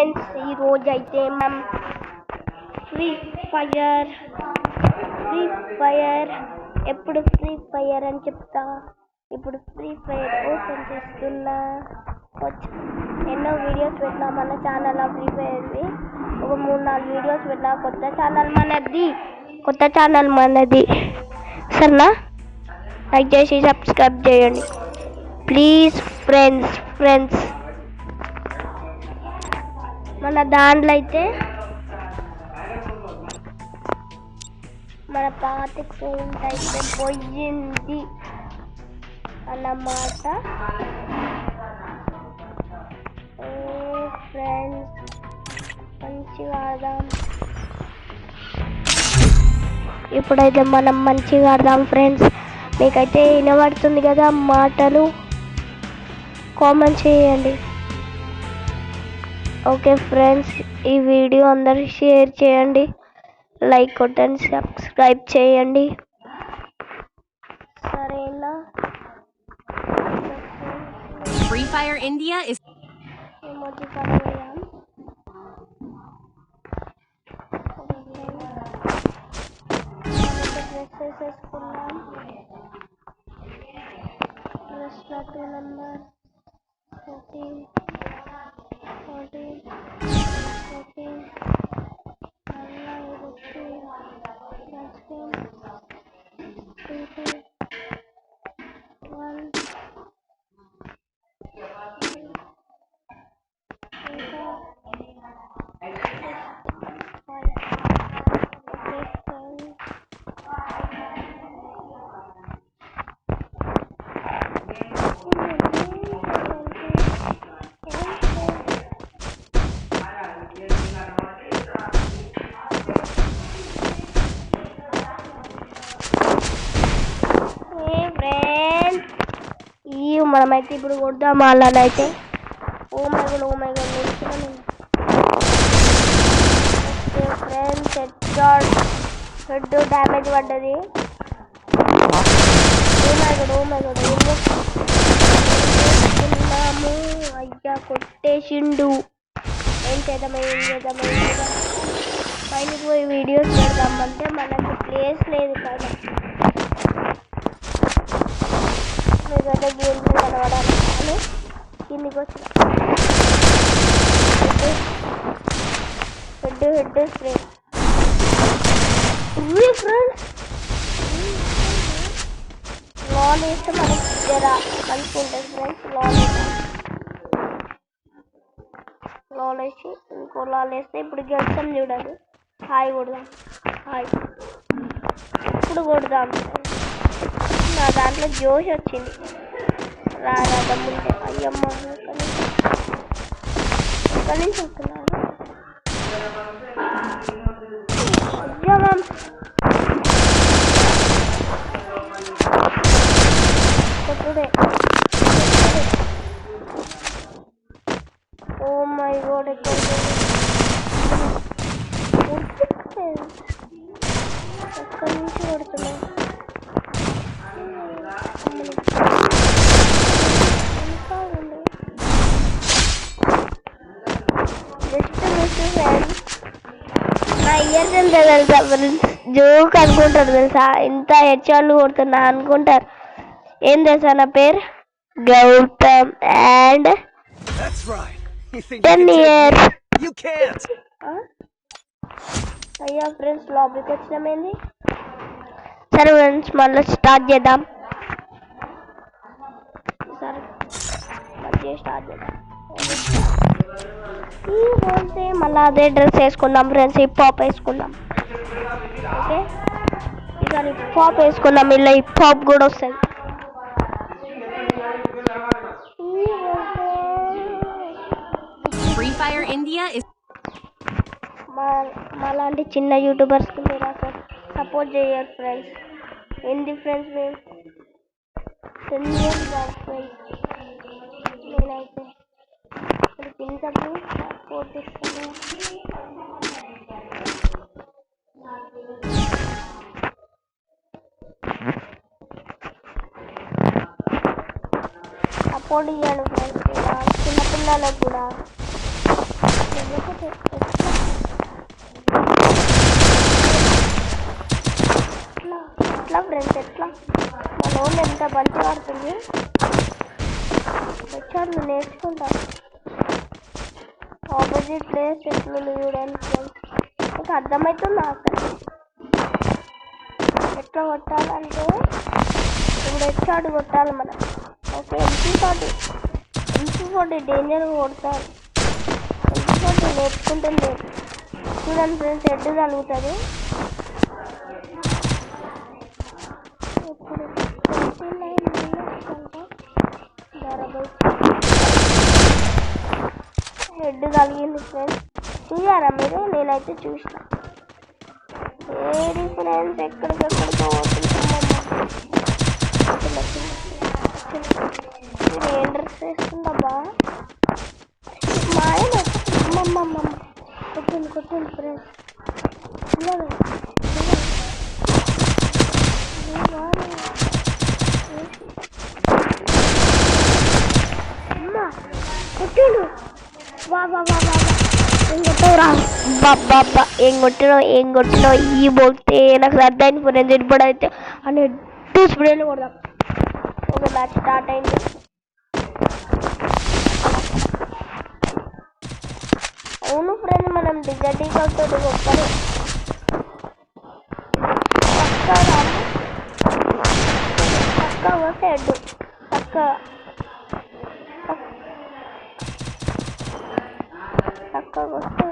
Friends, ఈరోజు అయితే మనం ఫ్రీ ఫైర్ ఎప్పుడు ఫ్రీ ఫైర్ అని చెప్తా. ఇప్పుడు ఫ్రీ ఫైర్ ఓపెన్ చేస్తున్నా. ఎన్నో వీడియోస్ పెట్టినా మన ఛానల్లో ఫ్రీ ఫైర్వి. ఒక 3-4 వీడియోస్ పెట్టినా. కొత్త ఛానల్ మనది సరేనా? లైక్ చేసి సబ్స్క్రైబ్ చేయండి ప్లీజ్ ఫ్రెండ్స్. మన దాంట్లో అయితే మన పాత అకౌంట్ అయితే పోయింది అన్నమాట. ఫ్రెండ్స్ మంచిగా ఆడదాం. ఇప్పుడైతే మనం మంచిగా ఆడదాం ఫ్రెండ్స్. మీకైతే వినబడుతుంది కదా మాటలు? కామెంట్ చేయండి. ఓకే ఫ్రెండ్స్, ఈ వీడియో అందరూ షేర్ చేయండి, లైక్ కొట్టండి, సబ్స్క్రైబ్ చేయండి సరేనా? Free Fire India is number 14 మనమైతే ఇప్పుడు కొడదాం వాళ్ళనైతే. Oh my god friends, head damage పడ్డది. ఓ మై గాడ్ అయ్యా కొట్టేసిండు. ఏం చేద్దాం పైనకి పోయి వీడియోస్ పెడదామంటే మనకి ప్లేస్ లేదు కదా. మీకంటే గేమ్ కనబడాలి అని కిందికి వచ్చిన. Head spray friends. లాన్ వేస్తే మనకి జర మంచిగా ఉంటుంది ఫ్రెండ్స్. లాన్ వేసి ఇంకో లాన్ వేస్తే ఇప్పుడు గెలుస్తాం చూడండి. హాయ్ కొడదాం, హాయ్ ఇప్పుడు కొడదాం. నా దాంట్లో జోష్ వచ్చింది. రాదమ్ముంటే అయ్యమ్మ ఎక్కడి నుంచి వస్తున్నాను. కొట్టుడే. ఓ మై గాడ్ ఎక్కడి నుంచి కొడుతున్నా. నా ఇయర్ తెలుసా ఫ్రెండ్స్? జోక్ అనుకుంటారు తెలుసా? ఇంత హెచ్ఆర్లు కొడుతున్నా అనుకుంటారు. ఏం తెలుసా నా పేరు? Gautam and 10 years. అయ్యా ఫ్రెండ్స్, లాబీకి వచ్చినామేంది? సరే ఫ్రెండ్స్, మళ్ళీ స్టార్ట్ చేద్దాం. సరే మంచిగా స్టార్ట్ చేద్దాం. ఈ రోజే మళ్ళీ అదే డ్రెస్ వేసుకుందాం ఫ్రెండ్స్. హిప్ హాప్ వేసుకుందాం. ఓకే, ఈసారి హిప్ హాప్ వేసుకుందాం. ఇలా హిప్ హాప్ కూడా వస్తుంది. Free Fire India is మాలాంటి చిన్న యూట్యూబర్స్కి మీరు అసలు సపోర్ట్ చేయరు ఫ్రెండ్స్. ఏంది ఫ్రెండ్స్, మేము 10 years బ్యాక్ ఫ్రెండ్స్. నేనైతే ఇంతకు సపోర్ట్ ఇస్తాను. సపోర్ట్ ఇవ్వండి ఫ్రెండ్స్. చిన్నపిల్లలకు కూడా మంచిగా ఆడుతుంది. వచ్చాను నేర్చుకుంటా. ఆపోజిట్ ప్లేయర్స్ ఎట్లుంది చూడండి ఫ్రెండ్స్. మీకు అర్థమవుతుందా అసలు ఎట్లా కొట్టాలంటే ఇప్పుడు హెడ్షాట్ కొట్టాలి మనం. ఓకే ఎంపీ40 డేంజర్గా కొడతారు. ఎంపీ40 నేర్చుకుంటుంది. చూడండి ఫ్రెండ్స్ హెడ్ కలుగుతుంది. ఇప్పుడు 29 minutes అంటే హెడ్ కలిగింది ఫ్రెండ్స్. చూసారా మీరు? నేనైతే చూసిన. ఏది ఫ్రెండ్స్ ఎక్కడికెక్కడికో మీరు ఏం డ్రెస్ వేస్తుందబ్బా? మా ఆయన కొట్టింది ఫ్రెండ్స్. కొట్టిండు. ఏం కొట్టినావు ఈ బోల్తే నాకు అర్థమైంది ఫ్రెండ్స్. ఇప్పుడైతే అని 2 స్పీడ్లో కొడదాం. ఓకే మ్యాచ్ స్టార్ట్ అయింది. అవును ఫ్రెండ్స్ మనం డిజర్టింగ్ అవుతుంది ఒక్కరు పక్కా వస్తే హెడ్ పక్కా వస్తే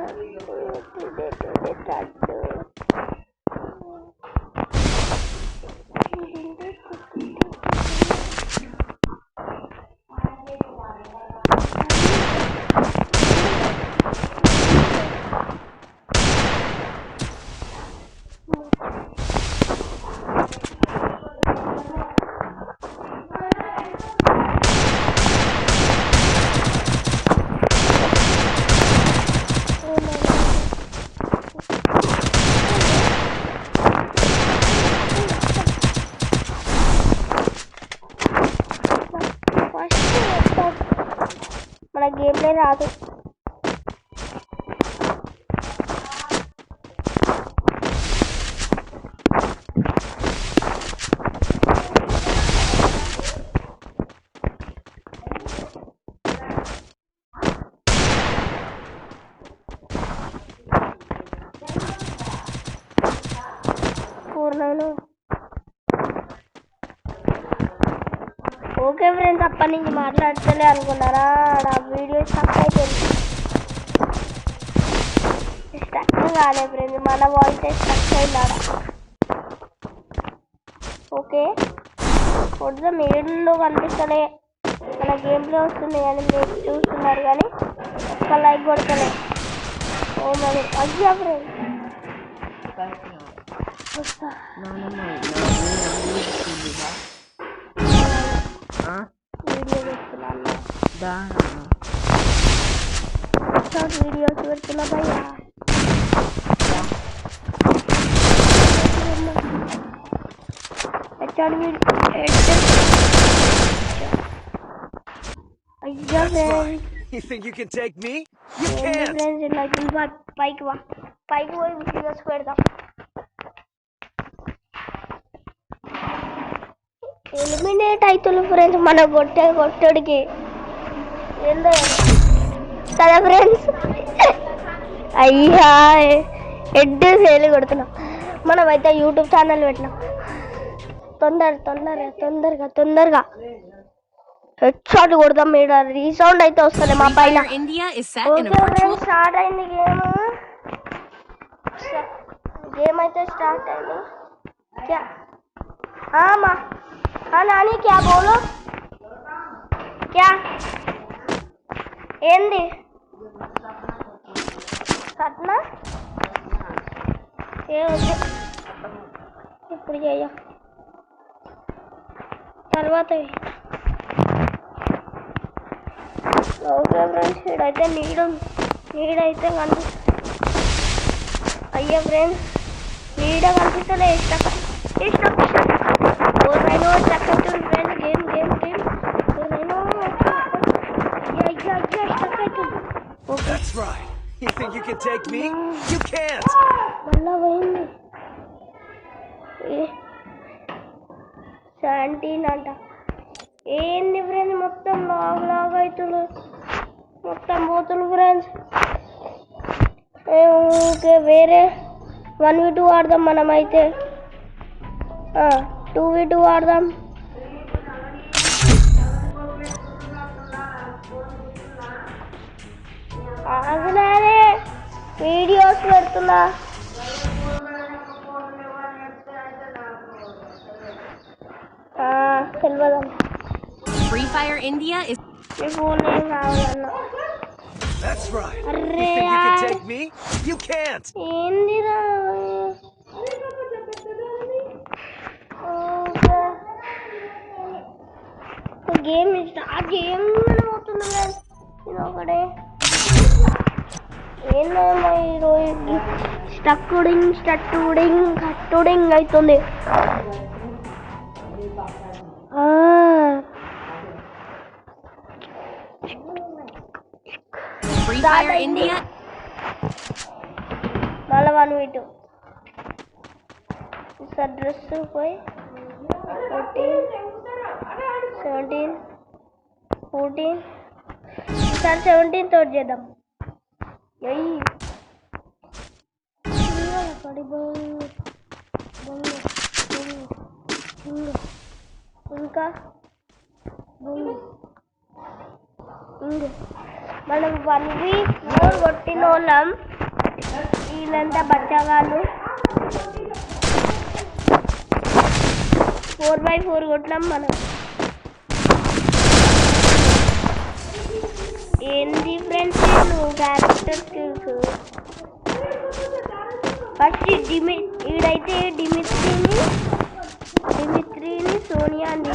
మన గేమ్లే రాదు. ఓకే ఫ్రెండ్స్ అప్పటి నుంచి మాట్లాడతలే అనుకున్నారా? నా వీడియో స్టక్ అయిపోయింది. స్టక్ కాలే ఫ్రెండ్స్, మన వాయిస్ స్టక్ అయిందా? ఓకే కొద్దిగా మీడియంలో కనిపిస్తలే, మన గేమ్లో వస్తుంది కానీ మీరు చూస్తున్నారు కానీ ఒక్క లైక్ కొడతలే. ఓ మరి అయ్యా ఫ్రెండ్స్ వీడియో పెడుతున్నాను. వీడియోస్ పెడుతున్నా భయ్యా. అయ్యా friends You think you can take me? You can't. పైకి పోయి వీడియోస్ పెడదాం. ఎలిమినేట్ అవుతుంది ఫ్రెండ్స్ మన కొట్టడికి ఏందో కదా ఫ్రెండ్స్. అయ్యా హెడ్ ఫెయిల్ కొడుతున్నాం. మనమైతే యూట్యూబ్ ఛానల్ పెట్టినాం. తొందరగా హెడ్షాట్ కొడదాం. మీరు రీసౌండ్ అయితే వస్తుంది మా పైన. స్టార్ట్ అయింది గేమ్ అయితే స్టార్ట్ అయింది. నాని క్యా బోలో క్యా ఏంది కట్నా ఏ వద్దు ఇప్పుడు చెయ్య తర్వాత. ఓకే ఫ్రెండ్స్ ఇడైతే నీడైతే కనిపిస్తుంది. అయ్యా ఫ్రెండ్స్ నీడ కనిపిస్తలే. Stuck friends game That's right. You think you can take me? You can't. మళ్ళా పోయింది 17 అంట. ఏంది ఫ్రెండ్స్ మొత్తం లాగ్ లాగ్ అవుతుంది మొత్తం పోతుంది ఫ్రెండ్స్ ఓకే వేరే 1v2 ఆడదాం మనం అయితే 2v2 ఆడదాం ఆగనే వీడియోస్ పెడుతున్నా తెలియదాం Free Fire India is me phone ఏం కావాలన్నా That's right. You array think you can take me? You can't. ఏందిరా గేమ్ స్టార్ట్ చేయగానే పోతుంది నేను ఒకటే ఏందమ్మా ఈరోజు స్టట్టుడింగ్ అవుతుంది Free Fire India. మళ్ళీ 1v2 ఈసారి డ్రెస్ పోయి 17 14 ఈసారి 17 తోటి చేద్దాం ఇంకా మనం 1v4 కొట్టిన వాళ్ళం వీళ్ళంతా బచ్చగాళ్ళు 4x4 కొట్టినాం మనం ఏంది ఫ్రెండ్స్ నువ్వు క్యారెక్టర్ స్కిల్స్ ఫస్ట్ ఈడైతే డిమిత్రిని సోనియాని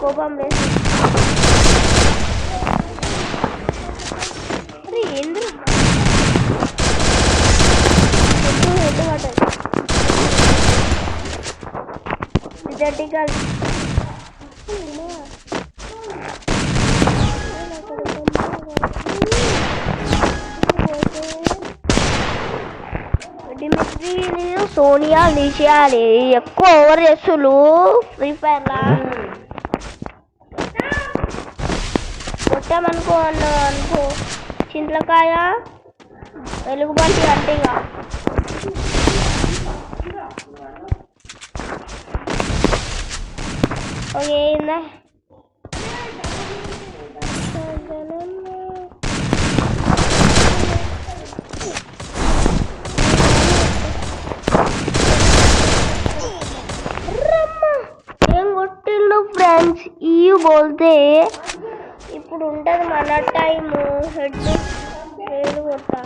కోపం లేదు అరే ఏంద్ర హెడ్ పడ్డది విజటికల్ డిమిత్రిని సోనియా తీసేయాలి ఎక్కువ ఓవర్ చేస్తులు ఫ్రీ ఫైర్లా కొట్టామనుకో అనుకో చింతలకాయ వెలుగుబంటి అంటే ఇక ఓకే ఏందా ఏం కొట్టిండు ఫ్రెండ్స్ ఈ బోల్తే ఇప్పుడు ఉంటుంది మన టైము హెడ్ వేలు కొట్టా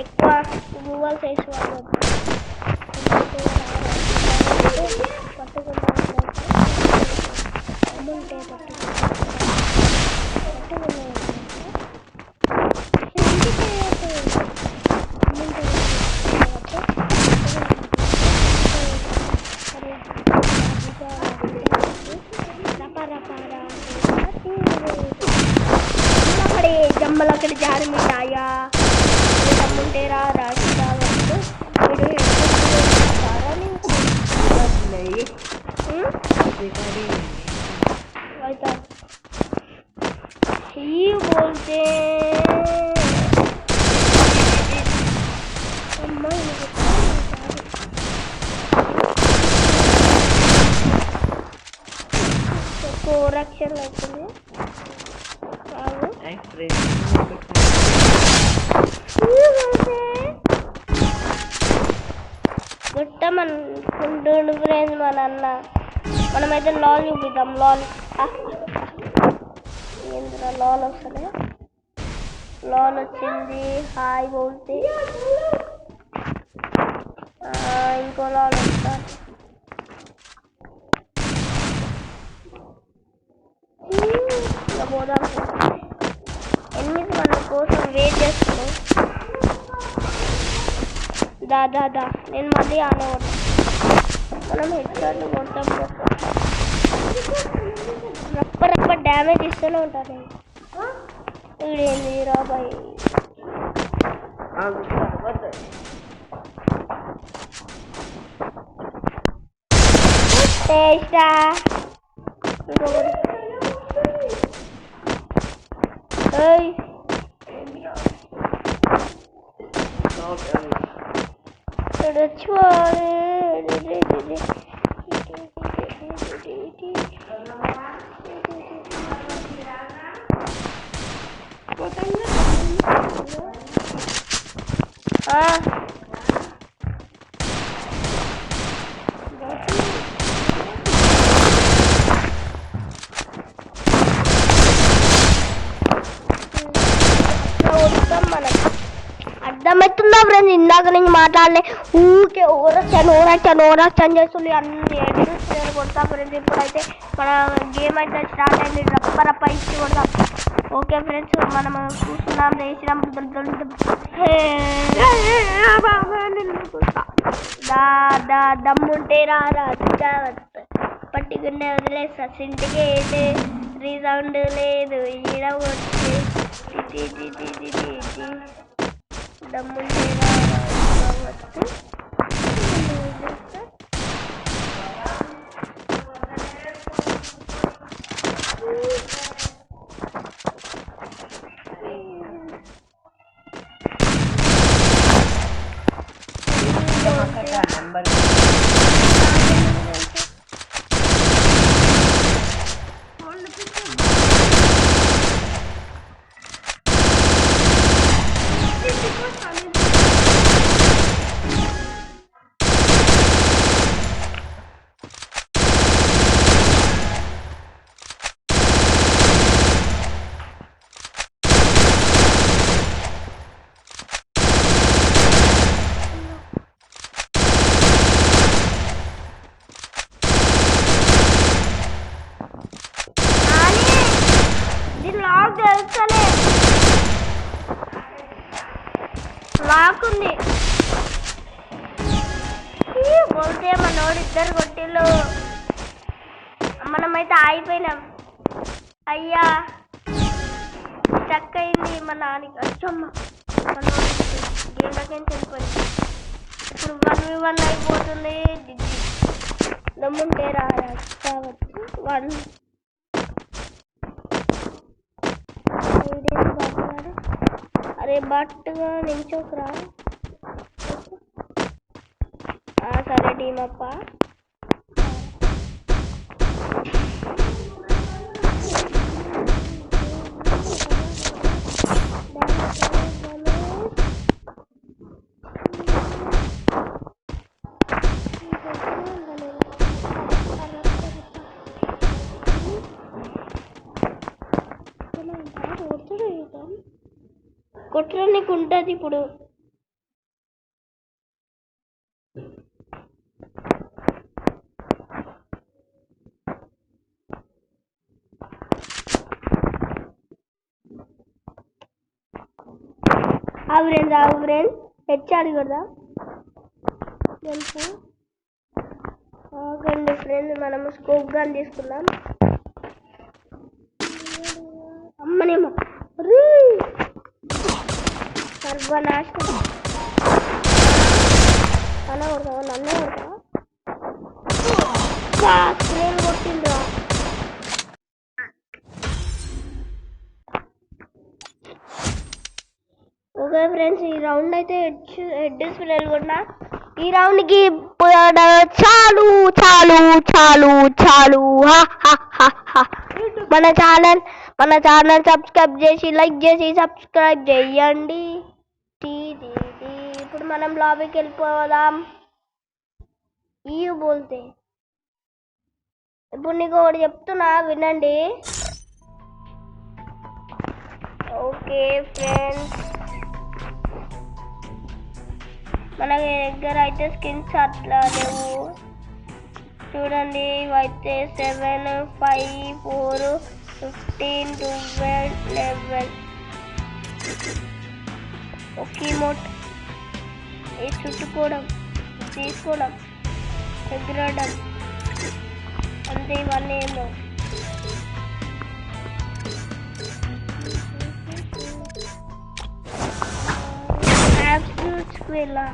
ఎక్కువ గూగుల్ సైజ్ వాళ్ళు పట్టుకుంటా అమ్ముంటే జమ్మలక్కడ జారి మిఠాయా అమ్ముంటే రాసి రావచ్చు ये बोलते रक्षण అవుతుంది గుట్టమనుకుంటుండు ఫ్రెండ్స్ మా నాన్న మనమైతే లాల్ చూపిద్దాం లాల్ ఏంద్రా లాల్ వస్తుంది లాల్ వచ్చింది హాయ్ బోల్తే ఇంకో లాల్ వస్తా పోదాం ఎనిమిది మన కోసం వెయిట్ చేస్తున్నాం దా నేను మళ్ళీ ఆనే కొట్టాను మనం హెడ్ షాట్లు కొడతాం రప్ప డ్యామేజ్ ఇస్తూనే ఉంటాను నేను వీడేంది రాబాయ్ టేస్టా ఏయ్ అర్థమవుతుందా ఫ్రెండ్స్? ఇందాక నుంచి మాట్లాడలే ఊరికే ఓరచ్చని చేస్తుంది అన్ని ఎడ్యూస్ కొడతా ఫ్రెండ్స్. ఇప్పుడైతే మన గేమ్ అయితే స్టార్ట్ అయింది. రప్ప ఇచ్చి కొడతాం. ఓకే ఫ్రెండ్స్, మనం చూస్తున్నాం వేసినాం. దమ్ముంటే రారా పట్టుకునే వదిలేస్తా సింటికేట్ రీసౌండ్ లేదు ఈడ కొట్టి దమ్ముంటే రావచ్చు. లాక్కుంది పోతే మనోడు ఇద్దరు కొట్టిళ్ళు. మనమైతే ఆగిపోయినాం. అయ్యా స్టక్ అయింది మా నాన్నకి. అచ్చమ్మ మనోడు గేమ్లకేం చనిపోయింది. ఇప్పుడు 1v1 అయిపోతుంది. దమ్ముంటే రావచ్చు. 1 అరే బట్టుగా నించోకురా. సరే టీమ్ అప్ప కొట్టడానికి ఉంటుంది ఇప్పుడు. ఆవురేంజ్ హెచ్చాడు కదా తెలుసు. ఆగండి ఫ్రెండ్స్, మనము స్కోప్ గన్ తీసుకుందాం. అమ్మనేమో సర్వనాశనం. అన్న కొడతావా? నన్నే కొడతావా? స్క్రీన్ కొట్టిండ్రా. ఓకే ఫ్రెండ్స్, ఈ రౌండ్ అయితే హెడ్ స్ప్రేలు కొన్నా. ఈ రౌండ్కి చాలు చాలు చాలు చాలు. మన ఛానల్ సబ్స్క్రైబ్ చేసి లైక్ చేసి సబ్స్క్రైబ్ చేయండి. ఇప్పుడు మనం లాబీకి వెళ్ళిపోదాం. బోల్తే ఇప్పుడు నీకు ఒకటి చెప్తున్నా వినండి. ఓకే ఫ్రెండ్స్, మన దగ్గర అయితే స్కిన్స్ అట్లా లేవు చూడండి. ఇవైతే 7, 5, 4, 15, 12, 11 ఒకే మోట్. ఈ చుట్టుకోవడం, తీసుకోవడం, ఎగరడం అంతే. ఇవన్నీ ఏమో యాప్స్ వెళ్ళా.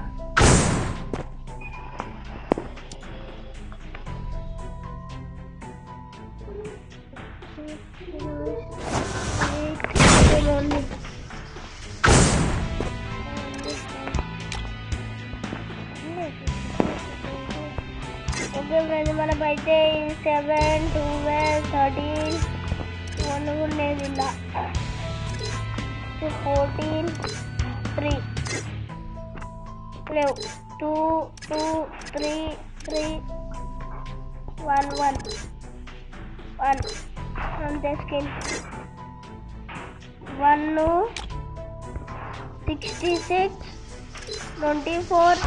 ఓకే ఫ్రెండ్స్, మనమైతే 7, 12, 13 1 కూడా లేదు ఇలా 14, 3 లేవు 2, 2, 3, 3, 1, 1 అంతే స్కిన్ 1, 66, 24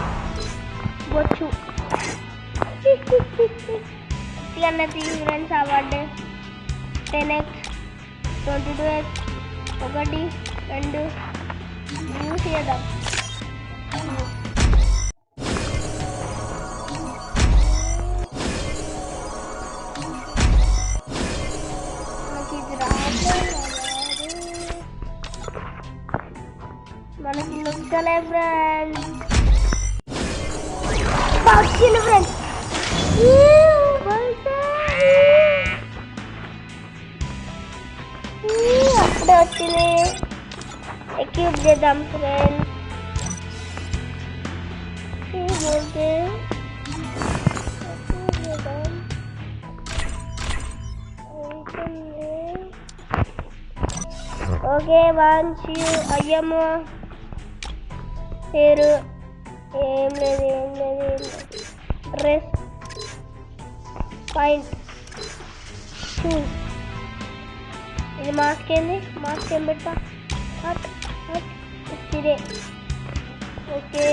బొచ్చు అన్నది friends award 10x 22x 1 2 use చేద్దాం. మనకి నొక్కలే ఫ్రెండ్స్ వచ్చింది ఫ్రెండ్స్ అప్పుడే వచ్చింది. ఎక్యూప్ చేద్దాం ఫ్రెండ్స్. ఓకే వన్స్ అయ్యమ్మ పేరు ఏం లేదు డ్రెస్ పాయింట్ షూస్. ఇది మాస్క్ ఏంది? మాస్క్ ఏం పెట్టా? ఇదే ఓకే.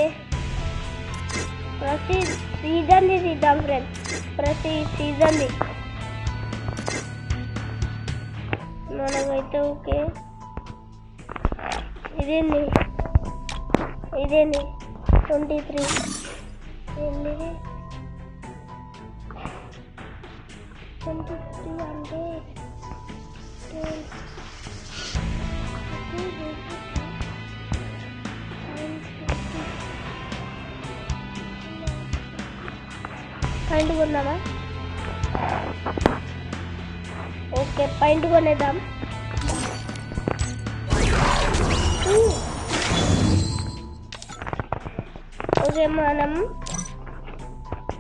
ప్రతి సీజన్ది తీద్దాం ఫ్రెండ్స్, ప్రతి సీజన్ది మనమైతే. ఓకే ఇదేంది 23 ఏంది 23 అంటే పాయింట్ కొన్నామా? ఓకే పాయింట్ కొనేద్దాం. ఓకే మనం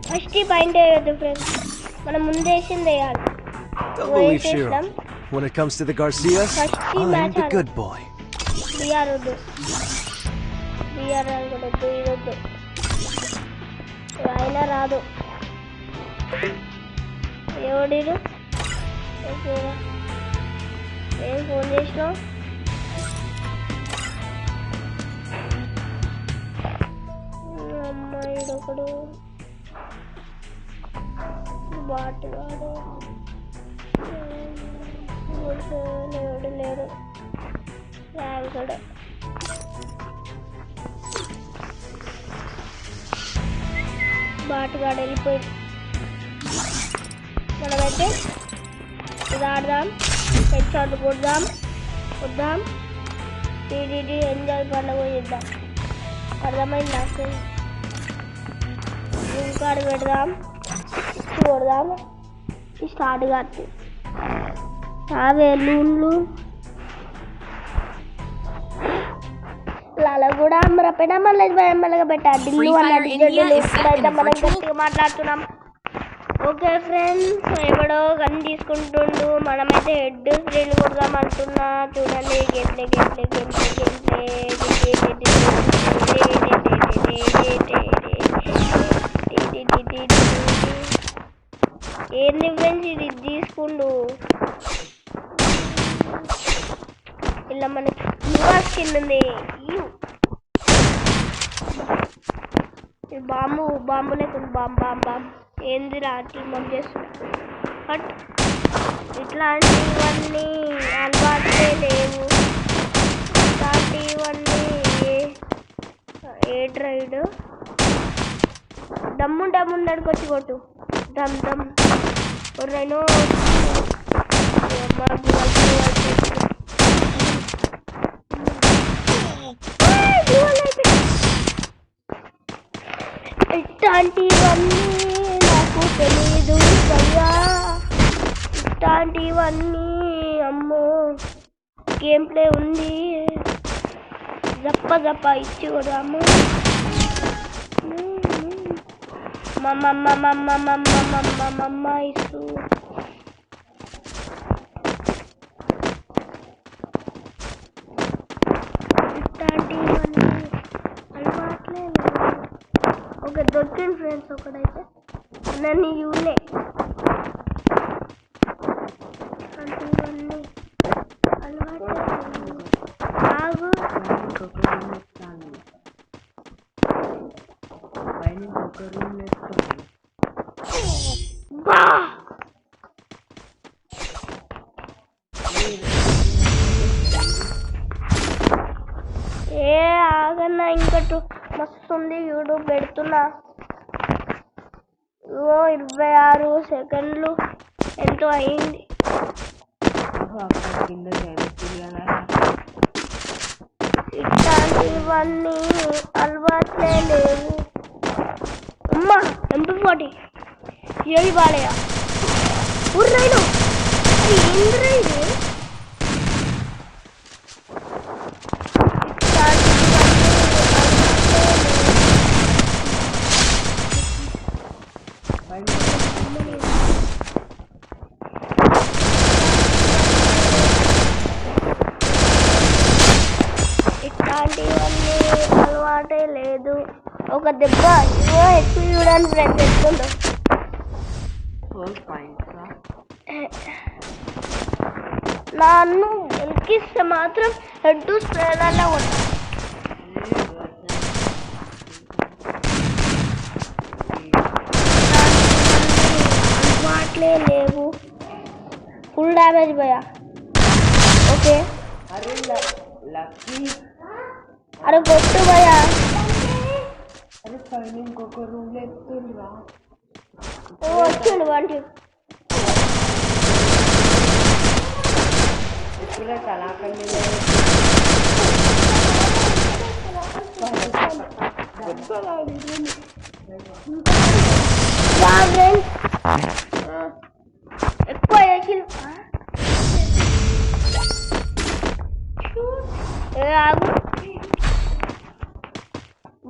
ఫస్ట్ పాయింట్ వేయద్దు ఫ్రెండ్స్, మనం ముందు వేసింది వేయాలి. Don't believe Shiro. When it comes to the Garcias, I'm the good boy. బిఆర్ వద్దు, బిఆర్ అనుకోవద్దు, ఇది వద్దు, అయినా రాదు. ఎవడు? ఓకే ఏం ఫోన్ చేసినావు? అమ్మాయి ఒకడు బాటుగాడు ఎవడు లేడు. రాగడు బాటుగాడు వెళ్ళిపోయి. మనమైతే ఇది ఆడదాం, హెడ్ షాట్ కొడదాం, వద్దాం, టీడీడీ ఎంజాయ్ పండుగ చేద్దాం. అర్థమైంది నాకు. ఇంకాడ పెడదాం, ఇచ్చి కొడదాం, స్టార్ట్ కాదు. అవే నూనెలు అలా కూడా అమ్మరపైన మళ్ళీ మెల్లగా పెట్టా ఢిల్లీ ఇప్పుడైతే మనం గట్టిగా మాట్లాడుతున్నాం. ఓకే ఫ్రెండ్స్, ఎవడో గన్ తీసుకుంటుండు, మనమైతే హెడ్ స్క్రీన్ కొడదాం అంటున్నా. చూడండి గెట్లే ఏంది ఫ్రెండ్స్ ఇది తీసుకుండు. ఇలా మనకి యువా స్కిన్ ఉంది. ఇది బాంబు లేకుండా బాంబు ఏందిరా టీమ్ అప్ చేస్తున్నా. బట్ ఇట్లాంటివన్నీ అలవాటే లేవు. ఇట్లాంటివన్నీ ఏ డ్రైడ్ దమ్ము నడుకొచ్చి కొట్టు. దమ్ రైనో ఇట్లాంటివన్నీ నాకు తెలీదు భయ్యా, ఇట్లాంటివన్నీ ఇట్లాంటివన్నీ అమ్మో గేమ్ ప్లే ఉంది జప్ప ఇచ్చి కూడా అమ్మో మమ్మ ఇసు ఇట్లాంటివన్నీ అలవాట్లే ఒక దొరికింది ఫ్రెండ్స్ ఒకడైతే నన్ను యూలే ఇట్లాంటివన్నీ అలవాట్లే ఆగు ఏ ఆగన్నా ఇంకటు మస్తు ఉంది యూట్యూబ్ పెడుతున్నా 26 సెకండ్లు ఎంతో అయింది ఇట్లాంటివన్నీ అలవాట్లే లేవు అమ్మా MP40 ఏది బాలయ్య ఊర్రైనా ఏంద్రా ఇది ఇట్లాంటివన్నీ అలవాటే లేదు ఒక దెబ్బ ఎక్కువ చూడండి ఫ్రెండ్స్ ఎట్లుందో నన్ను గెలికిస్తే మాత్రం హెడ్ స్ప్రేలల్లో ఉంటాను అలవాట్లే లేవు ఫుల్ డ్యామేజ్ పోయా ఓకే అరే కొట్టు భయా వచ్చిండు వంటి ఎక్కువ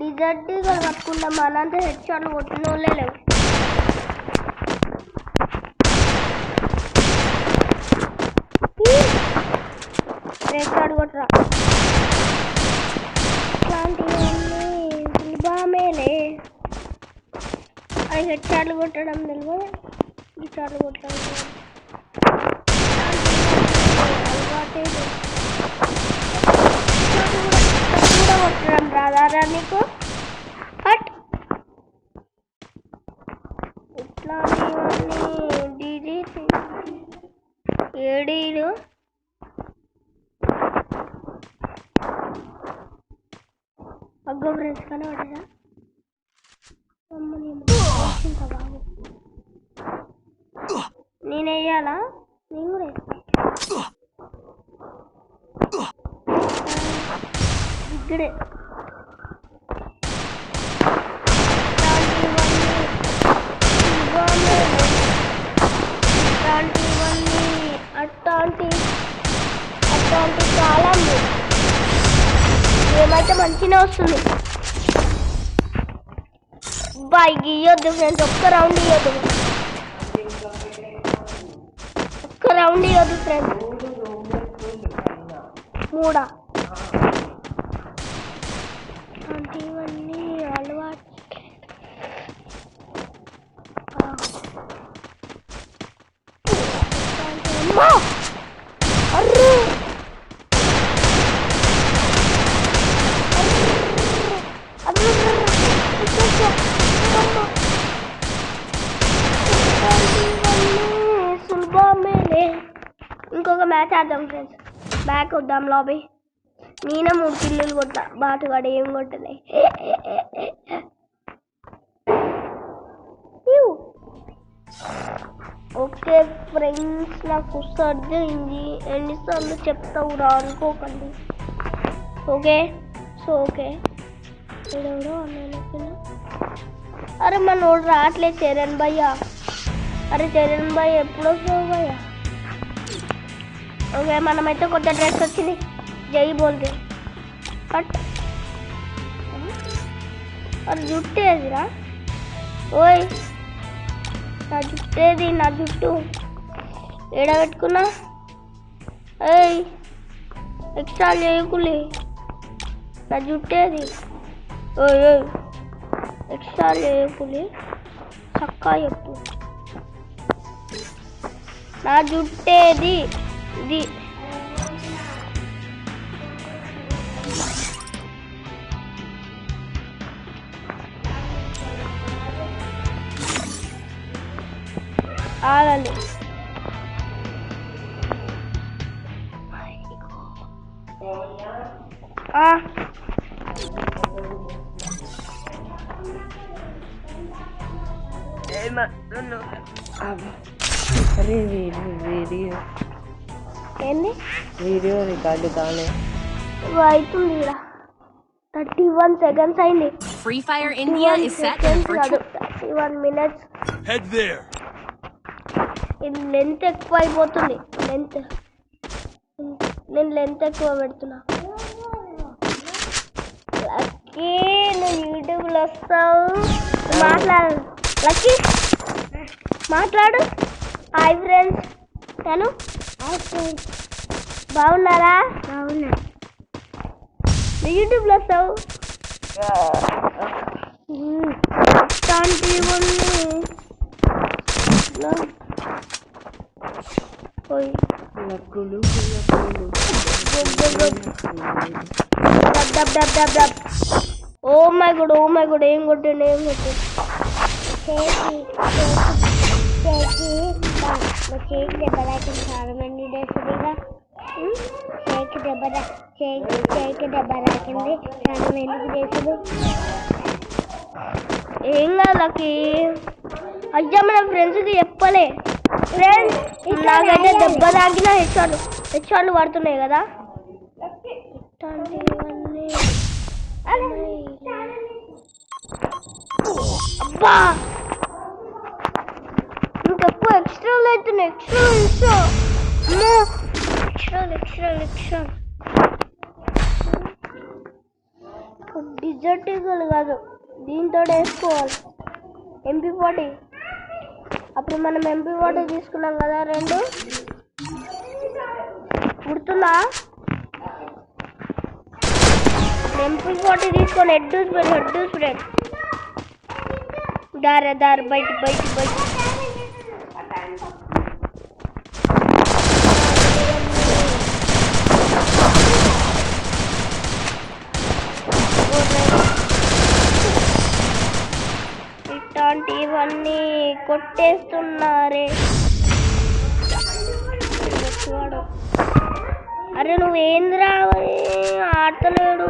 డిజర్టీగా పట్టుకుంటాం మనంతా హెడ్ షాట్లు కొట్టిన వాళ్ళే లేవు హెడ్ షాట్ కొట్టరా ఇట్లాంటివన్నీ సులభమేలే అది హెడ్ షాట్లు కొట్టడం తెలియదు ఈ షాట్లు కొట్టడం అలవాటే కూడా కొట్టడం రాదారా నీకు హట్ ఇట్లాంటివన్నీ డీజీ ఏడీలు అగ్గో ఫ్రెండ్స్ కానీ పడదా బాబు నేను వేయాలా నేను కూడా ఇక్కడే ఇట్లాంటివన్నీ అట్లాంటి కాలం ఏమైతే మంచిగా వస్తుంది బాయ్ ఇయ్యొద్దు ఫ్రెండ్స్ ఒక్క రౌండ్ ఇవ్వద్దు ఫ్రెండ్స్ మూడా ఇవన్నీ అలవాటు సులభమేలే ఇంకొక మ్యాచ్ ఆడదాం ఫ్రెండ్స్ బ్యాక్ వద్దాం లాబీ నేనే 3 కిల్లులు కొట్టా బాటుగాడు ఏం కొట్టలే ఓకే ఫ్రెండ్స్ నాకు సర్ది అయింది ఎన్నిసార్లు చెప్తావురా అనుకోకండి ఓకే సో ఓకే ఎవడో అన్న అరే మనోడు రావట్లేదు చరణ్ భయ్య అరే చరణ్ భయ్య ఎప్పుడు వస్తావు భయ్య ఓకే మనమైతే కొత్త డ్రెస్ వచ్చింది జై బోల్తే కట్ అది జుట్టేదిరా ఓయ్ నా జుట్టేది నా జుట్టు ఏడ పెట్టుకున్నా ఏయ్ ఎక్స్ట్రా చేయకులే నా జుట్టేది ఓయ్ ఓయ్ ఎక్స్ట్రా చేయకులే చక్కా చెప్పు నా జుట్టేది ఇది ఆగాలి అరే వీడియో ఏంది వీడియో రికార్డు కాలే అవుతుంది 31 seconds అయింది Free Fire India is set in a virtual 31 minutes Head there. ఇది లెంత్ ఎక్కువ అయిపోతుంది నేను లెంత్ ఎక్కువ పెడుతున్నా లక్కీ నువ్వు యూట్యూబ్లో వస్తావు మాట్లాడు లక్కీ మాట్లాడు హాయ్ ఫ్రెండ్స్ నేను బాగున్నారా బాగున్నా నువ్వు యూట్యూబ్లో వస్తావు లక్కులు ఓ మై గుడ్ ఏం కొట్టిండు చేకి దెబ్బ తాకింది చాలా మంది డేసుగా చేకి దెబ్బ తాకింది చాలా మంది డేసులు ఏం కాదులకి అయ్యా మన ఫ్రెండ్స్కి చెప్పలే ఫ్రెండ్స్ నాకైతే దెబ్బ తాకిన హెచ్ఆర్లు పడుతున్నాయి కదా అబ్బా ఇంకెక్కువ ఎక్స్ట్రాలు అవుతున్నాయి ఎక్స్ట్రా డిజర్ట్ ఈగలు కాదు దీంతో వేసుకోవాలి MP40 అప్పుడు మనం MP40 తీసుకున్నాం కదా 2 గుర్తుందా MP40 తీసుకొని హెడ్ స్ప్రెడ్ దారి బయట ఇట్లాంటివన్నీ కొట్టేస్తున్నారే అరే నువ్వేంద్రా ఆడతలేడు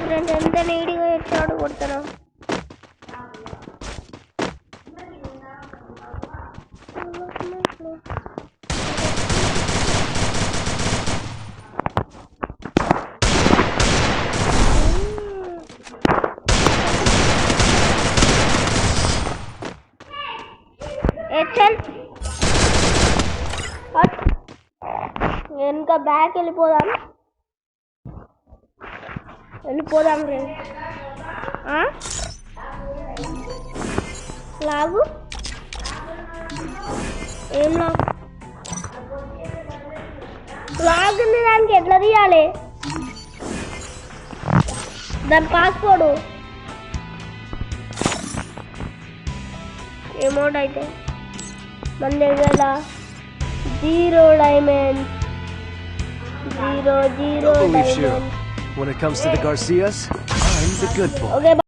ఫ్రెండ్ ఎంత నీట్గా వచ్చాడు కొడుతున్నావు ఇంకా బ్యాక్ వెళ్ళిపోదాం ఫ్రెండ్ లాగు ఏం లాగుంది దానికి ఎట్లా తీయాలి దాని పాస్పోర్ట్ అమౌంట్ అయితే మన దగ్గర 0 diamonds 0 Don't believe Shiro. When it comes to the Garcias, I'm the good boy. Okay.